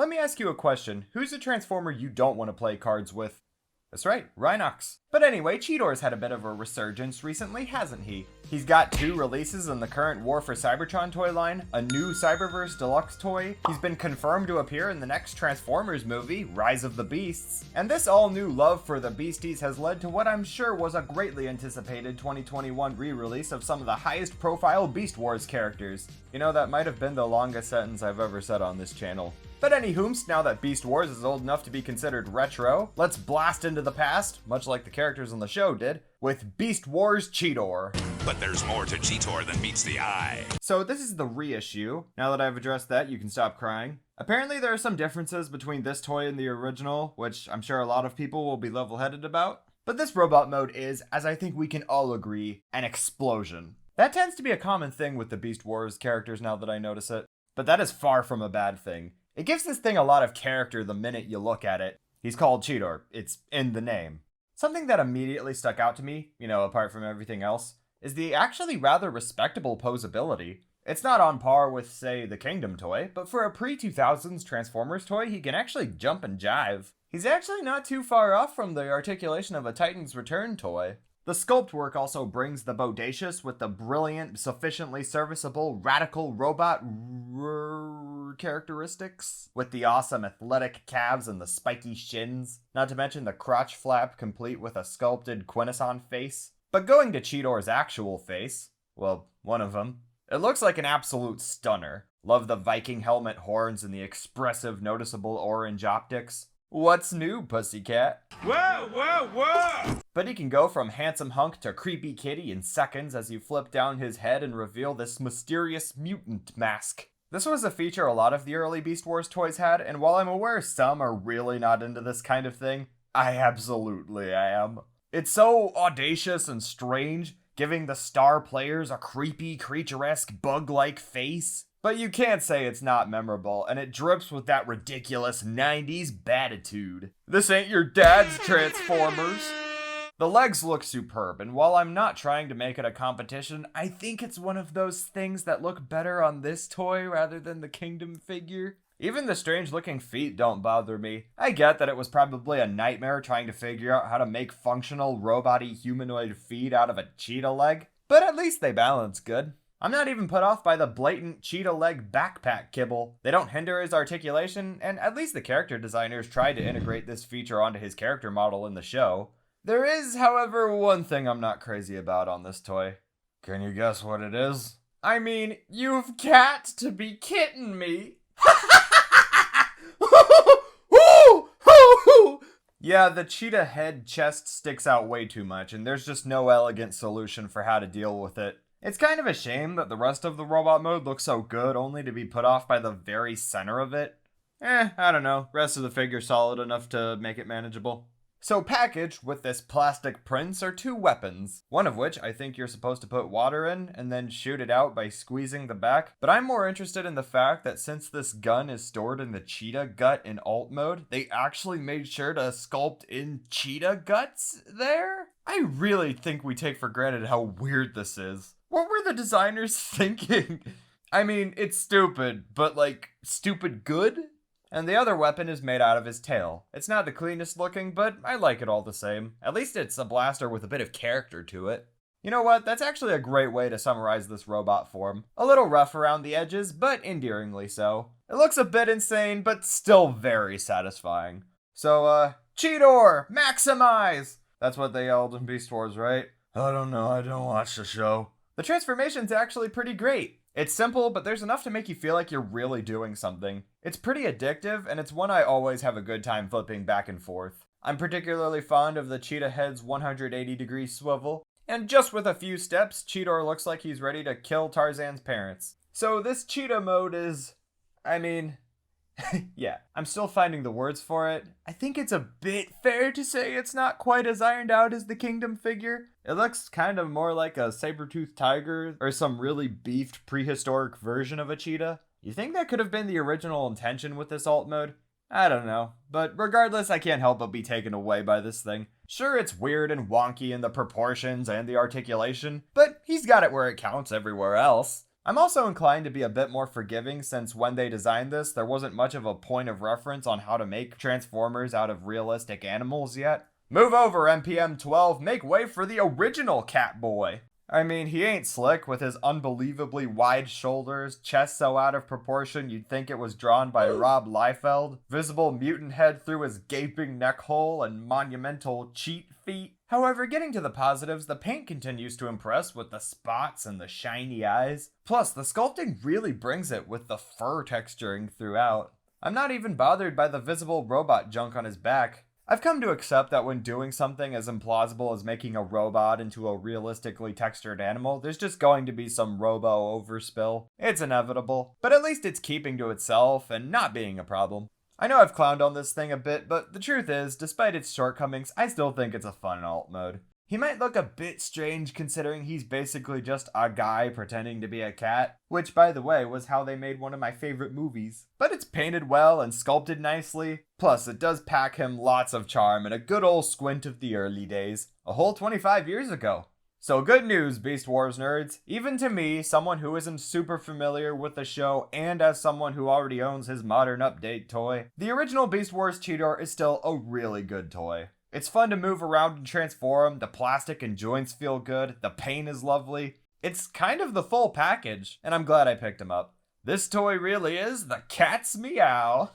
Let me ask you a question. Who's a Transformer you don't want to play cards with? That's right, Rhinox. But anyway, Cheetor's had a bit of a resurgence recently, hasn't he? He's got 2 releases in the current War for Cybertron toy line, a new Cyberverse Deluxe toy, he's been confirmed to appear in the next Transformers movie, Rise of the Beasts, and this all-new love for the Beasties has led to what I'm sure was a greatly anticipated 2021 re-release of some of the highest profile Beast Wars characters. You know, that might have been the longest sentence I've ever said on this channel. But anywhoomst, now that Beast Wars is old enough to be considered retro, let's blast into the past, much like the characters on the show did, with Beast Wars Cheetor. But there's more to Cheetor than meets the eye. So this is the reissue. Now that I've addressed that, you can stop crying. Apparently there are some differences between this toy and the original, which I'm sure a lot of people will be level-headed about. But this robot mode is, as I think we can all agree, an explosion. That tends to be a common thing with the Beast Wars characters now that I notice it. But that is far from a bad thing. It gives this thing a lot of character the minute you look at it. He's called Cheetor. It's in the name. Something that immediately stuck out to me, apart from everything else, is the actually rather respectable posability. It's not on par with, say, the Kingdom toy, but for a pre-2000s Transformers toy, he can actually jump and jive. He's actually not too far off from the articulation of a Titan's Return toy. The sculpt work also brings the bodacious with the brilliant, sufficiently serviceable, radical robot characteristics, with the awesome athletic calves and the spiky shins, not to mention the crotch flap complete with a sculpted Quintesson face. But going to Cheetor's actual face, well, one of them, it looks like an absolute stunner. Love the Viking helmet horns and the expressive, noticeable orange optics. What's new, pussycat? Whoa, whoa, whoa! But he can go from handsome hunk to creepy kitty in seconds as you flip down his head and reveal this mysterious mutant mask. This was a feature a lot of the early Beast Wars toys had, and while I'm aware some are really not into this kind of thing, I absolutely am. It's so audacious and strange, giving the star players a creepy, creature-esque, bug-like face. But you can't say it's not memorable, and it drips with that ridiculous 90s batitude. This ain't your dad's Transformers. The legs look superb, and while I'm not trying to make it a competition, I think it's one of those things that look better on this toy rather than the Kingdom figure. Even the strange looking feet don't bother me. I get that it was probably a nightmare trying to figure out how to make functional robot-y humanoid feet out of a cheetah leg, but at least they balance good. I'm not even put off by the blatant cheetah leg backpack kibble. They don't hinder his articulation, and at least the character designers tried to integrate this feature onto his character model in the show. There is, however, one thing I'm not crazy about on this toy. Can you guess what it is? I mean, you've got to be kidding me. Yeah, the cheetah head chest sticks out way too much, and there's just no elegant solution for how to deal with it. It's kind of a shame that the rest of the robot mode looks so good only to be put off by the very center of it. I don't know, rest of the figure's solid enough to make it manageable. So packaged with this plastic prince are 2 weapons, one of which I think you're supposed to put water in and then shoot it out by squeezing the back, but I'm more interested in the fact that since this gun is stored in the cheetah gut in alt mode, they actually made sure to sculpt in cheetah guts there? I really think we take for granted how weird this is. What were the designers thinking? I mean, it's stupid, but stupid good? And the other weapon is made out of his tail. It's not the cleanest looking, but I like it all the same. At least it's a blaster with a bit of character to it. You know what? That's actually a great way to summarize this robot form. A little rough around the edges, but endearingly so. It looks a bit insane, but still very satisfying. So, Cheetor! Maximize! That's what they yelled in Beast Wars, right? I don't know, I don't watch the show. The transformation's actually pretty great. It's simple, but there's enough to make you feel like you're really doing something. It's pretty addictive, and it's one I always have a good time flipping back and forth. I'm particularly fond of the cheetah head's 180-degree swivel, and just with a few steps, Cheetor looks like he's ready to kill Tarzan's parents. So this cheetah mode is, yeah, I'm still finding the words for it. I think it's a bit fair to say it's not quite as ironed out as the Kingdom figure. It looks kind of more like a saber-toothed tiger or some really beefed prehistoric version of a cheetah. You think that could have been the original intention with this alt mode? I don't know, but regardless, I can't help but be taken away by this thing. Sure, it's weird and wonky in the proportions and the articulation, but he's got it where it counts everywhere else. I'm also inclined to be a bit more forgiving since when they designed this, there wasn't much of a point of reference on how to make Transformers out of realistic animals yet. Move over, NPM 12, make way for the original Catboy. I mean, he ain't slick with his unbelievably wide shoulders, chest so out of proportion you'd think it was drawn by Rob Liefeld, visible mutant head through his gaping neck hole, and monumental cheat feet. However, getting to the positives, the paint continues to impress with the spots and the shiny eyes. Plus, the sculpting really brings it with the fur texturing throughout. I'm not even bothered by the visible robot junk on his back. I've come to accept that when doing something as implausible as making a robot into a realistically textured animal, there's just going to be some robo overspill. It's inevitable, but at least it's keeping to itself and not being a problem. I know I've clowned on this thing a bit, but the truth is, despite its shortcomings, I still think it's a fun alt mode. He might look a bit strange considering he's basically just a guy pretending to be a cat, which by the way was how they made one of my favorite movies. But it's painted well and sculpted nicely, plus it does pack him lots of charm and a good old squint of the early days, a whole 25 years ago. So good news, Beast Wars nerds. Even to me, someone who isn't super familiar with the show and as someone who already owns his modern update toy, the original Beast Wars Cheetor is still a really good toy. It's fun to move around and transform, the plastic and joints feel good, the paint is lovely. It's kind of the full package, and I'm glad I picked him up. This toy really is the cat's meow.